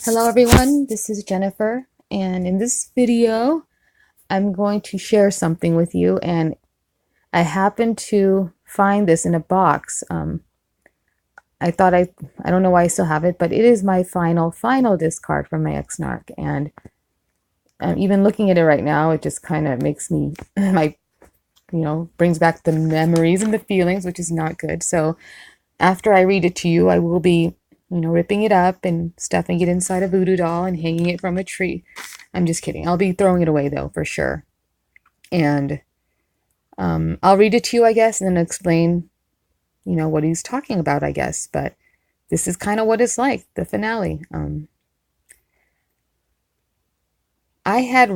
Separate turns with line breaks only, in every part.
Hello everyone, this is Jennifer, and in this video I'm going to share something with you, and I happened to find this in a box. I thought I don't know why I still have it, but it is my final discard from my ex-narc, and even looking at it right now, it just kind of makes me brings back the memories and the feelings, which is not good. So after I read it to you, I will be ripping it up and stuffing it inside a voodoo doll and hanging it from a tree. I'm just kidding. I'll be throwing it away though, for sure. And I'll read it to you, I guess, and then explain, what he's talking about, I guess. But this is kind of what it's like, the finale. I had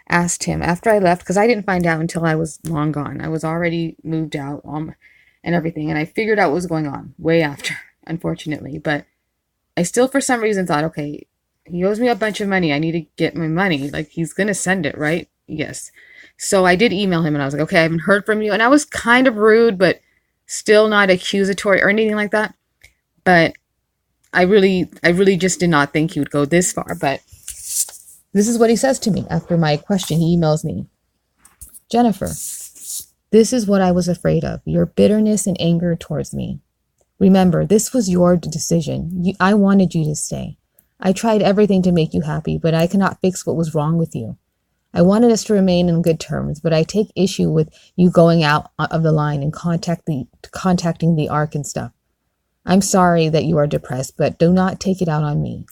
asked him after I left, because I didn't find out until I was long gone. I was already moved out and everything, and I figured out what was going on way after, unfortunately. But I still, for some reason, thought, okay, he owes me a bunch of money. I need to get my money. Like, he's going to send it, right? Yes. So I did email him, and I was like, okay, I haven't heard from you. And I was kind of rude, but still not accusatory or anything like that. But I really just did not think he would go this far. But this is what he says to me after my question. He emails me, Jennifer, this is what I was afraid of, your bitterness and anger towards me. Remember, this was your decision. I wanted you to stay. I tried everything to make you happy, but I cannot fix what was wrong with you. I wanted us to remain in good terms, but I take issue with you going out of the line and contacting the ARC and stuff. I'm sorry that you are depressed, but do not take it out on me.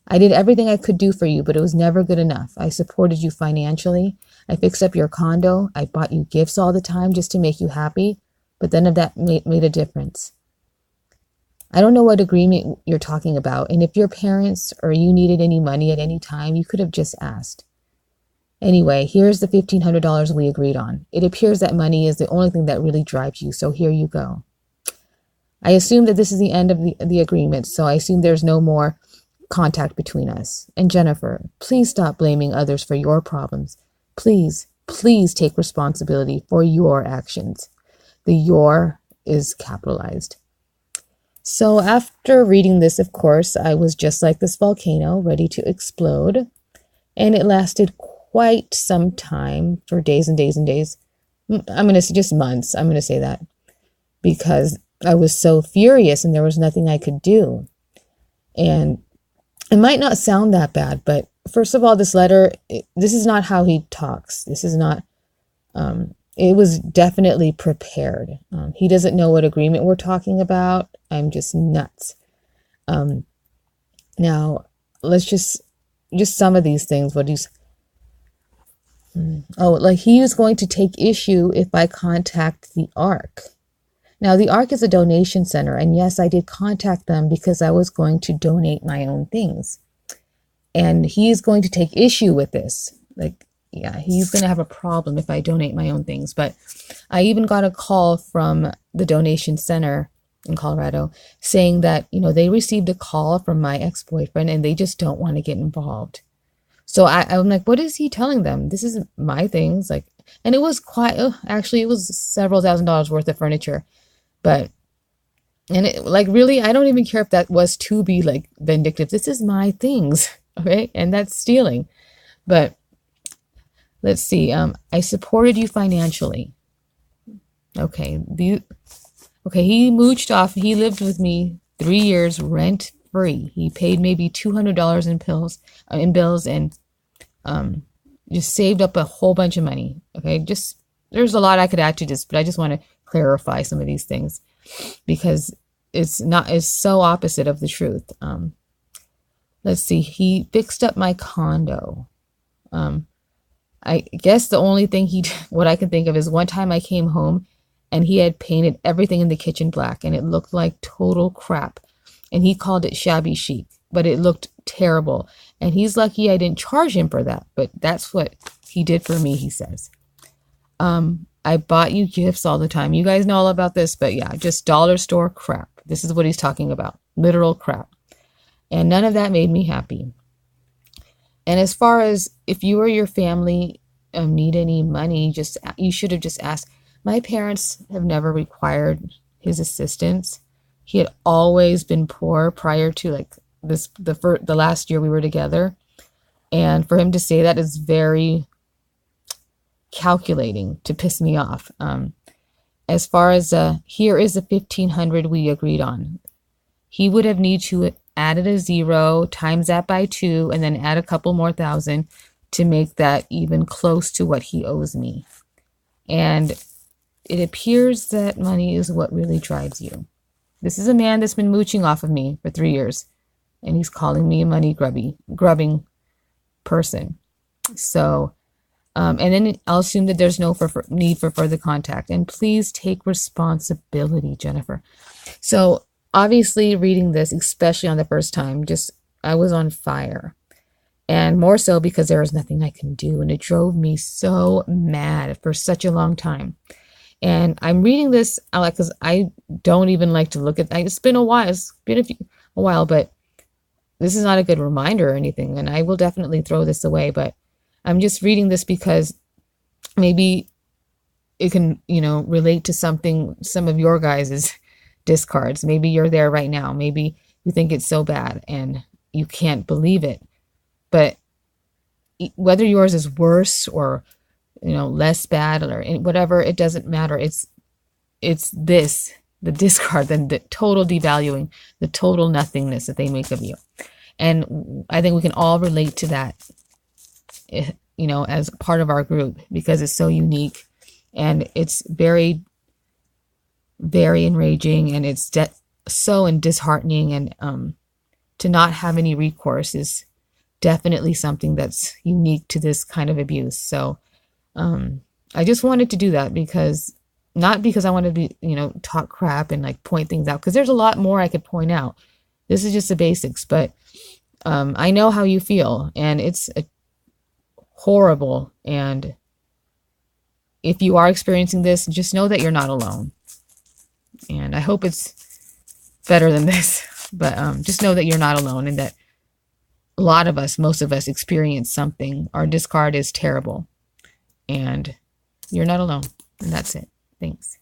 I did everything I could do for you, but it was never good enough. I supported you financially. I fixed up your condo. I bought you gifts all the time just to make you happy, but none of that made a difference. I don't know what agreement you're talking about, and if your parents or you needed any money at any time, you could have just asked. Anyway, here's the $1,500 we agreed on. It appears that money is the only thing that really drives you, so here you go. I assume that this is the end of the agreement, so I assume there's no more contact between us. And Jennifer, please stop blaming others for your problems. Please take responsibility for your actions. The "your" is capitalized. So after reading this, of course, I was just like this volcano, ready to explode. And it lasted quite some time, for days and days and days. I'm going to say just months. I'm going to say that, because I was so furious and there was nothing I could do. And it might not sound that bad, but first of all, this letter, this is not how he talks. This is not, it was definitely prepared. He doesn't know what agreement we're talking about. I'm just nuts. Now, let's just some of these things. Like he was going to take issue if I contact the ARC. Now, the ARC is a donation center, and yes, I did contact them because I was going to donate my own things. And he's going to take issue with this. Like, yeah, he's going to have a problem if I donate my own things. But I even got a call from the donation center in Colorado saying that, they received a call from my ex-boyfriend and they just don't want to get involved. So I'm like, what is he telling them? This isn't my things. Like, and it was it was several $1,000s worth of furniture. Really, I don't even care if that was to be like vindictive. This is my things, okay? And that's stealing. But let's see. I supported you financially. Okay. He mooched off. He lived with me 3 years rent free. He paid maybe $200 in bills, and just saved up a whole bunch of money. Okay. There's a lot I could add to this, but I just want to clarify some of these things because it's so opposite of the truth. Let's see. He fixed up my condo. I guess the only thing what I can think of is one time I came home and he had painted everything in the kitchen black and it looked like total crap. And he called it shabby chic, but it looked terrible. And he's lucky I didn't charge him for that, but that's what he did for me, he says. I bought you gifts all the time. You guys know all about this, but yeah, just dollar store crap. This is what he's talking about. Literal crap. And none of that made me happy. And as far as if you or your family need any money, you should have just asked. My parents have never required his assistance. He had always been poor prior to like the last year we were together. And for him to say that is very calculating to piss me off. As far as here is the 1,500 we agreed on. He would have need to added a zero, times that by 2, and then add a couple more thousand to make that even close to what he owes me. And it appears that money is what really drives you. This is a man that's been mooching off of me for 3 years, and he's calling me a money grubbing person. So, and then I'll assume that there's no need for further contact. And please take responsibility, Jennifer. So obviously reading this, especially on the first time, I was on fire. And more so because there was nothing I can do. And it drove me so mad for such a long time. And I'm reading this out because I don't even like to look at, it's been a while, but this is not a good reminder or anything. And I will definitely throw this away, but I'm just reading this because maybe it can, relate to some of your guys' discards. Maybe you're there right now. Maybe you think it's so bad and you can't believe it. But whether yours is worse or, less bad or whatever, it doesn't matter. It's the discard, the total devaluing, the total nothingness that they make of you. And I think we can all relate to that, as part of our group, because it's so unique and it's very, very enraging, and it's so disheartening. And to not have any recourse is definitely something that's unique to this kind of abuse. So I just wanted to do that not because I want to be, talk crap and like point things out, because there's a lot more I could point out. This is just the basics, but I know how you feel, and it's horrible. And if you are experiencing this, just know that you're not alone. And I hope it's better than this, but just know that you're not alone, and that a lot of us, most of us, experience something. Our discard is terrible, and you're not alone. And that's it. Thanks.